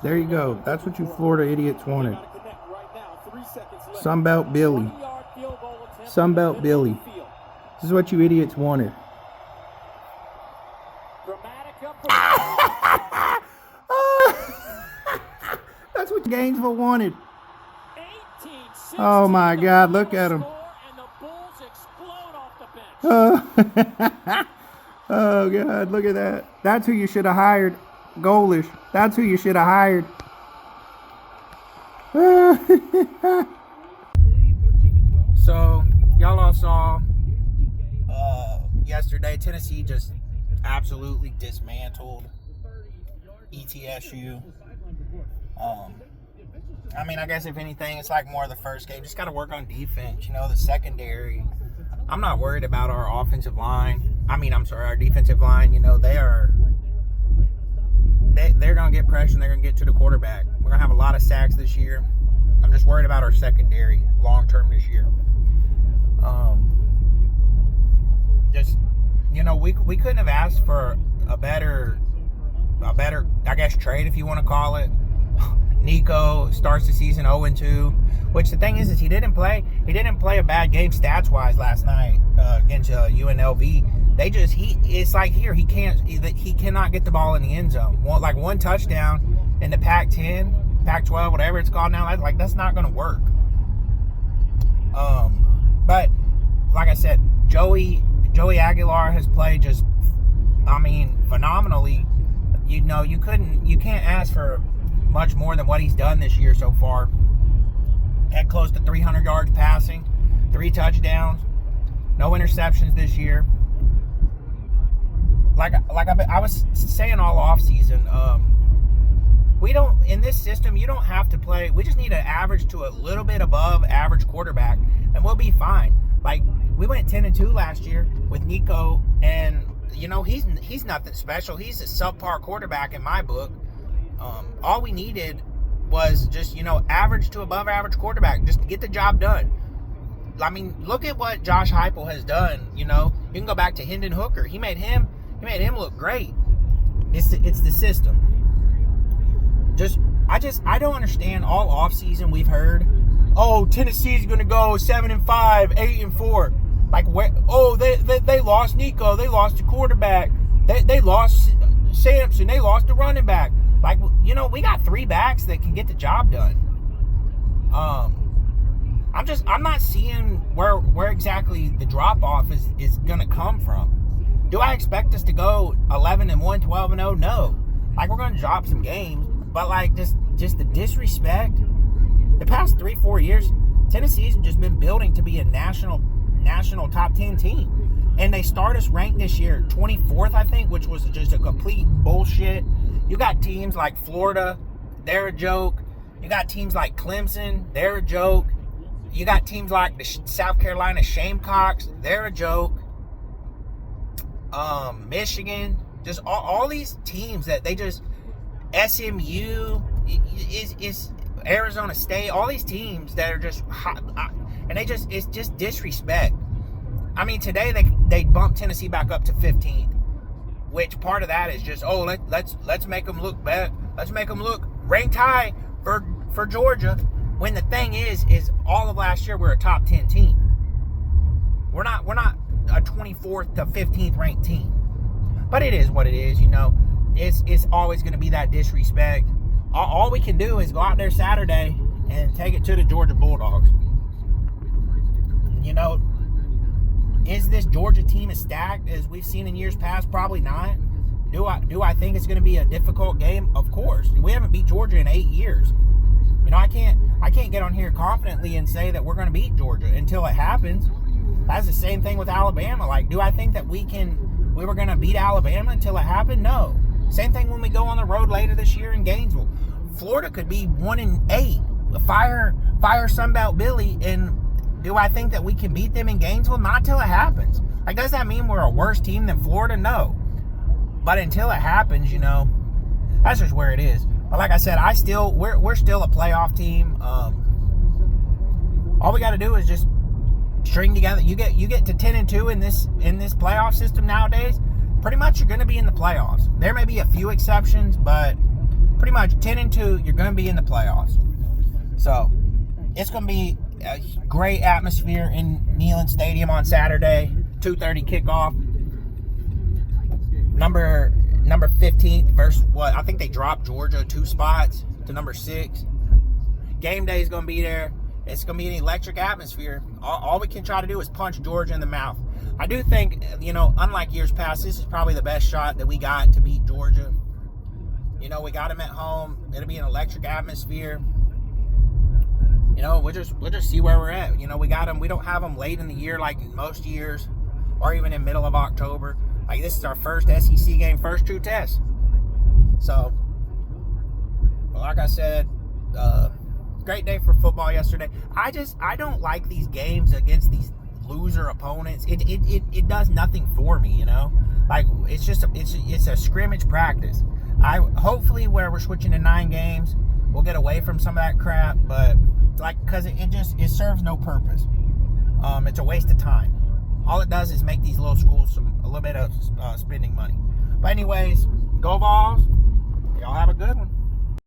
There you go. That's what you Florida idiots wanted. Sunbelt Billy. Sunbelt Billy. This is what you idiots wanted. That's what Gainesville wanted. Oh my God, look at him. Oh God, look at that. That's who you should have hired. Goalish. That's who you should have hired. So, y'all all saw yesterday, Tennessee just absolutely dismantled ETSU. I mean, I guess if anything, it's like more of the first game. Just got to work on defense. You know, the secondary. I'm not worried about our offensive line. Our defensive line. You know, they're going to get pressure and they're going to get to the quarterback. We're going to have a lot of sacks this year. I'm just worried about our secondary long-term this year. We couldn't have asked for a better, I guess, trade, if you want to call it. Nico starts the season 0-2, which the thing is he didn't play a bad game stats-wise last night against UNLV. He cannot get the ball in the end zone. One touchdown in the Pac-10, Pac-12, whatever it's called now. That's not going to work. But like I said, Joey Aguilar has played phenomenally. You can't ask for much more than what he's done this year so far. Had close to 300 yards passing, 3 touchdowns, no interceptions this year. I was saying all off season, in this system, you don't have to play. We just need an average to a little bit above average quarterback, and we'll be fine. We went 10-2 last year with Nico, and he's nothing special. He's a subpar quarterback in my book. All we needed was just, average to above average quarterback just to get the job done. Look at what Josh Heupel has done. You can go back to Hendon Hooker. He made him look great. It's the system. I don't understand. All offseason we've heard, Tennessee's going to go 7-5, 8-4. They lost Nico. They lost the quarterback. They lost Sampson. They lost the running back. We got 3 backs that can get the job done. I'm not seeing where exactly the drop-off is going to come from. Do I expect us to go 11-1, 12-0? No. We're going to drop some games, but just the disrespect. The past 3-4 years, Tennessee's just been building to be a national top 10 team. And they start us ranked this year 24th, I think, which was just a complete bullshit. You got teams like Florida, they're a joke. You got teams like Clemson, they're a joke. You got teams like the South Carolina Shamecocks, they're a joke. Michigan, just all these teams that they just, SMU, is Arizona State, all these teams that are just hot, and it's just disrespect. Today they bumped Tennessee back up to 15th. Which part of that is just, let's make them look better. Let's make them look ranked high for Georgia. When the thing is all of last year we're a top 10 team. We're not a 24th to 15th ranked team. But it is what it is, It's always going to be that disrespect. All we can do is go out there Saturday and take it to the Georgia Bulldogs. Is this Georgia team as stacked as we've seen in years past? Probably not. Do I think it's going to be a difficult game? Of course. We haven't beat Georgia in 8 years. I can't get on here confidently and say that we're going to beat Georgia until it happens. That's the same thing with Alabama. Do I think that we were going to beat Alabama until it happened? No. Same thing when we go on the road later this year in Gainesville. Florida could be 1-8. Fire Sunbelt Billy, and do I think that we can beat them in Gainesville? Not till it happens. Does that mean we're a worse team than Florida? No. But until it happens, that's just where it is. But like I said, we're still a playoff team. All we got to do is just string together. You get to 10-2 in this playoff system nowadays. Pretty much, you're going to be in the playoffs. There may be a few exceptions, but pretty much much 10-2, you're going to be in the playoffs. So it's going to be a great atmosphere in Neyland Stadium on Saturday. 2:30 kickoff. Number 15 versus what? I think they dropped Georgia 2 spots to number 6. Game day is going to be there. It's going to be an electric atmosphere. All we can try to do is punch Georgia in the mouth. I do think, unlike years past, this is probably the best shot that we got to beat Georgia. We got them at home. It'll be an electric atmosphere. We'll just see where we're at. We got them. We don't have them late in the year like most years, or even in middle of October. Like, this is our first SEC game, first true test. So, like I said, great day for football yesterday. I don't like these games against these loser opponents. It does nothing for me, Like, it's a scrimmage practice. Hopefully where we're switching to 9 games, we'll get away from some of that crap, but because it serves no purpose. It's a waste of time. All it does is make these little schools a little bit of spending money. But anyways, go Vols. Y'all have a good one.